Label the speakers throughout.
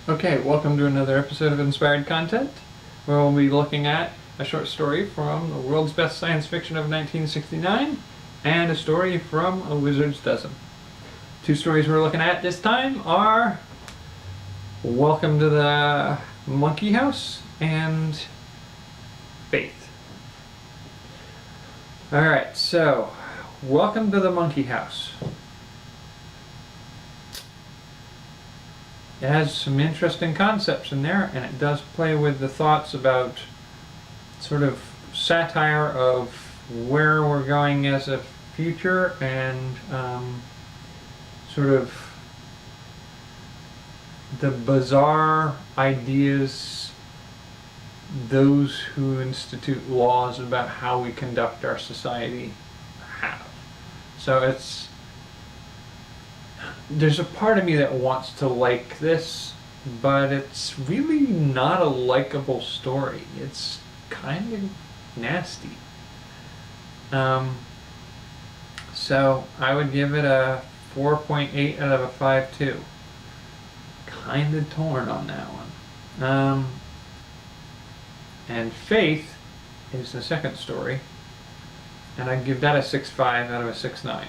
Speaker 1: Okay, welcome to another episode of Inspired Content, where we'll be looking at a short story from the world's best science fiction of 1969 and a story from A Wizard's Dozen. Two stories we're looking at this time are Welcome to the Monkey House and Faith. Alright, so Welcome to the Monkey House. It has some interesting concepts in there, and it does play with the thoughts about sort of satire of where we're going as a future and sort of the bizarre ideas those who institute laws about how we conduct our society have. So there's a part of me that wants to like this, but it's really not a likable story. It's kind of nasty. So I would give it a 4.8 out of a 5.2. Kind of torn on that one. And Faith is the second story, and I'd give that a 6.5 out of a 6.9.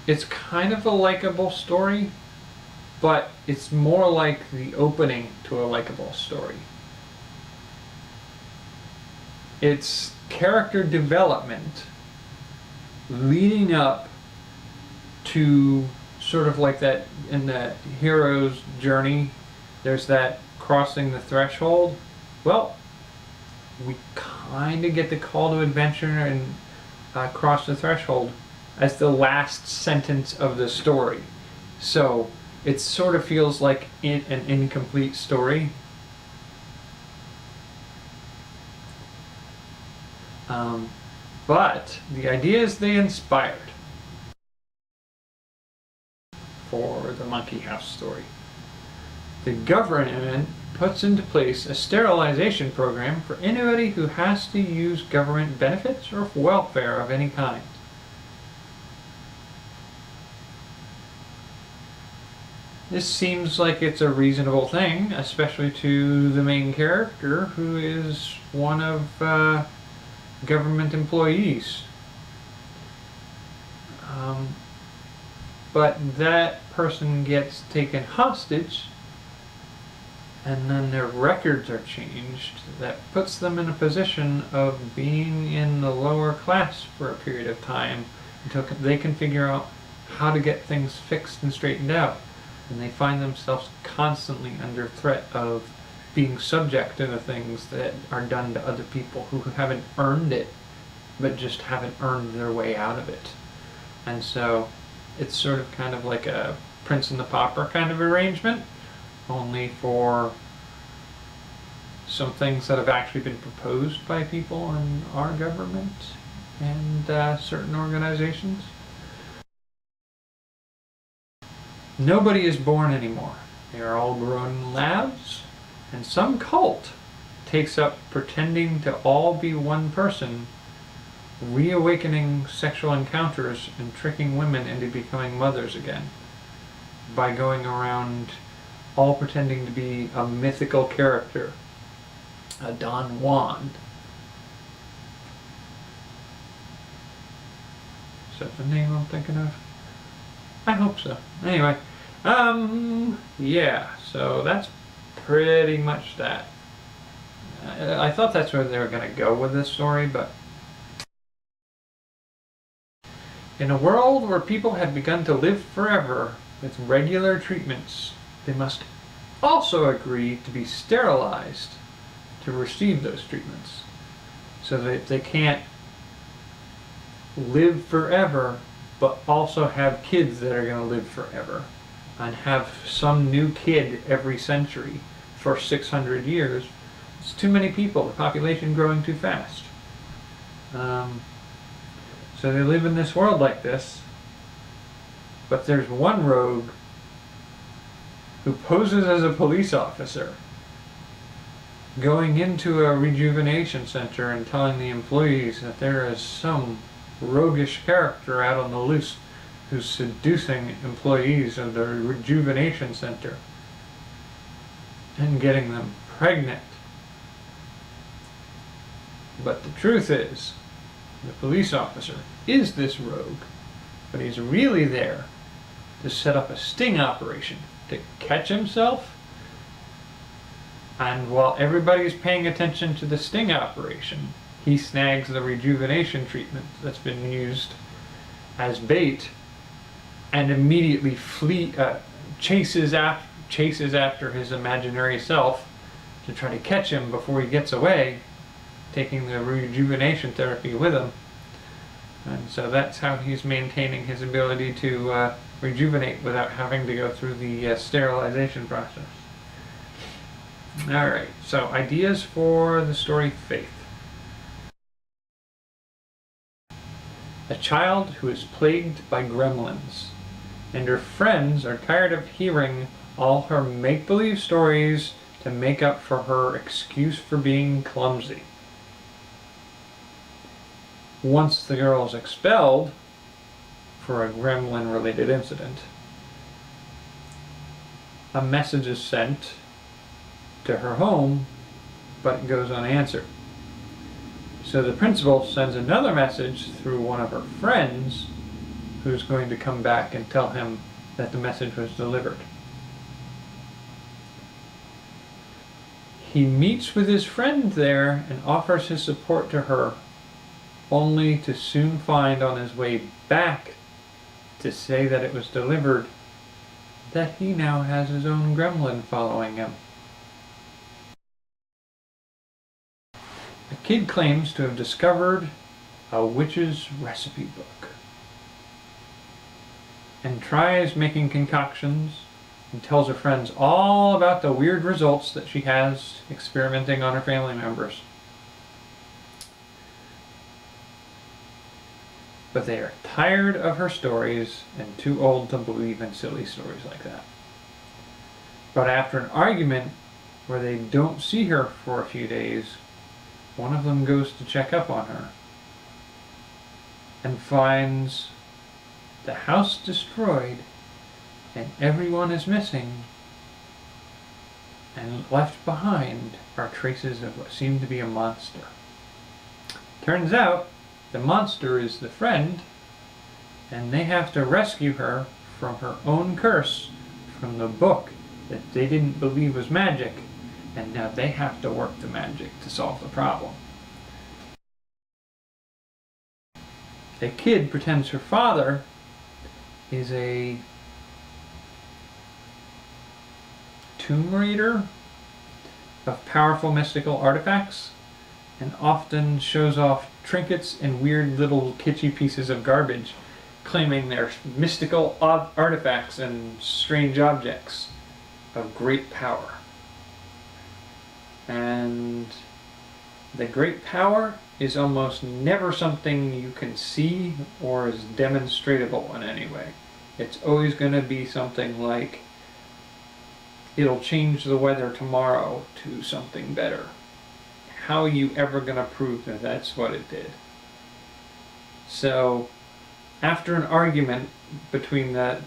Speaker 1: It's kind of a likable story, but it's more like the opening to a likable story. It's character development leading up to sort of like that in the hero's journey. There's that crossing the threshold. Well, we kind of get the call to adventure and cross the threshold as the last sentence of the story. So it sort of feels like an incomplete story. But the ideas they inspired for the Monkey House story. The government puts into place a sterilization program for anybody who has to use government benefits or welfare of any kind. This seems like it's a reasonable thing, especially to the main character, who is one of government employees. But that person gets taken hostage, and then their records are changed. That puts them in a position of being in the lower class for a period of time until they can figure out how to get things fixed and straightened out. And they find themselves constantly under threat of being subject to the things that are done to other people who haven't earned it, but just haven't earned their way out of it. And so it's sort of kind of like a Prince and the Pauper kind of arrangement, only for some things that have actually been proposed by people in our government and certain organizations. Nobody is born anymore. They are all grown in labs, and some cult takes up pretending to all be one person, reawakening sexual encounters and tricking women into becoming mothers again by going around all pretending to be a mythical character, a Don Juan. Is that the name I'm thinking of? I hope so. Anyway, yeah, so that's pretty much that. I thought that's where they were going to go with this story, but in a world where people have begun to live forever with regular treatments, they must also agree to be sterilized to receive those treatments, so that they can't live forever but also have kids that are going to live forever and have some new kid every century for 600 years. It's too many people, the population growing too fast. So they live in this world like this, but there's one rogue who poses as a police officer going into a rejuvenation center and telling the employees that there is some roguish character out on the loose who's seducing employees of the rejuvenation center and getting them pregnant. But the truth is, the police officer is this rogue, but he's really there to set up a sting operation to catch himself. And while everybody's paying attention to the sting operation, he snags the rejuvenation treatment that's been used as bait and immediately chases after his imaginary self to try to catch him before he gets away, taking the rejuvenation therapy with him. And so that's how he's maintaining his ability to rejuvenate without having to go through the sterilization process. Alright, so ideas for the story Faith. A child who is plagued by gremlins, and her friends are tired of hearing all her make-believe stories to make up for her excuse for being clumsy. Once the girl is expelled for a gremlin-related incident, a message is sent to her home, but it goes unanswered. So the principal sends another message through one of her friends, who's going to come back and tell him that the message was delivered. He meets with his friend there and offers his support to her, only to soon find on his way back to say that it was delivered that he now has his own gremlin following him. A kid claims to have discovered a witch's recipe book and tries making concoctions and tells her friends all about the weird results that she has experimenting on her family members. But they are tired of her stories and too old to believe in silly stories like that. But after an argument where they don't see her for a few days, one of them goes to check up on her and finds the house destroyed and everyone is missing, and left behind are traces of what seemed to be a monster. Turns out the monster is the friend, and they have to rescue her from her own curse from the book that they didn't believe was magic, and now they have to work the magic to solve the problem. A kid pretends her father is a tomb reader of powerful mystical artifacts and often shows off trinkets and weird little kitschy pieces of garbage, claiming they're mystical artifacts and strange objects of great power. And the great power is almost never something you can see or is demonstratable in any way. It's always going to be something like, it'll change the weather tomorrow to something better. How are you ever going to prove that that's what it did? So, after an argument between that,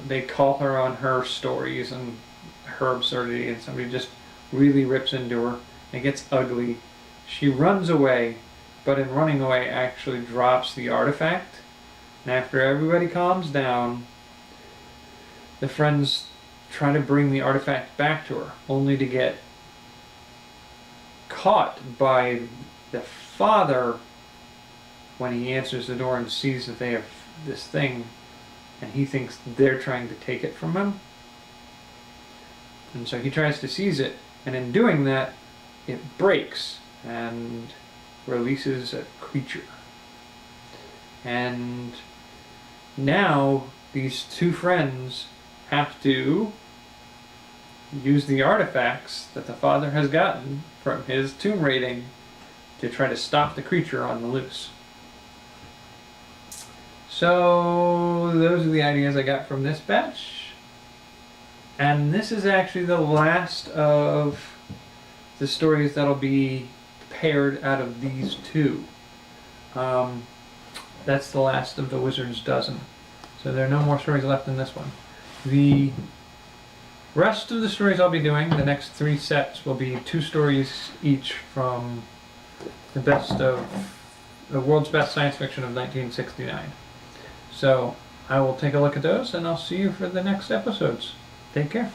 Speaker 1: they call her on her stories and her absurdity, and somebody just really rips into her, and it gets ugly. She runs away, but in running away actually drops the artifact. And after everybody calms down, the friends try to bring the artifact back to her, only to get caught by the father when he answers the door and sees that they have this thing, and he thinks they're trying to take it from him. And so he tries to seize it, and in doing that, it breaks and releases a creature. And now these two friends have to use the artifacts that the father has gotten from his tomb raiding to try to stop the creature on the loose. So those are the ideas I got from this batch. And this is actually the last of the stories that'll be paired out of these two. That's the last of the Wizard's Dozen. So there are no more stories left in this one. The rest of the stories I'll be doing, the next 3 sets, will be 2 stories each from the world's best science fiction of 1969. So I will take a look at those, and I'll see you for the next episodes. Take care.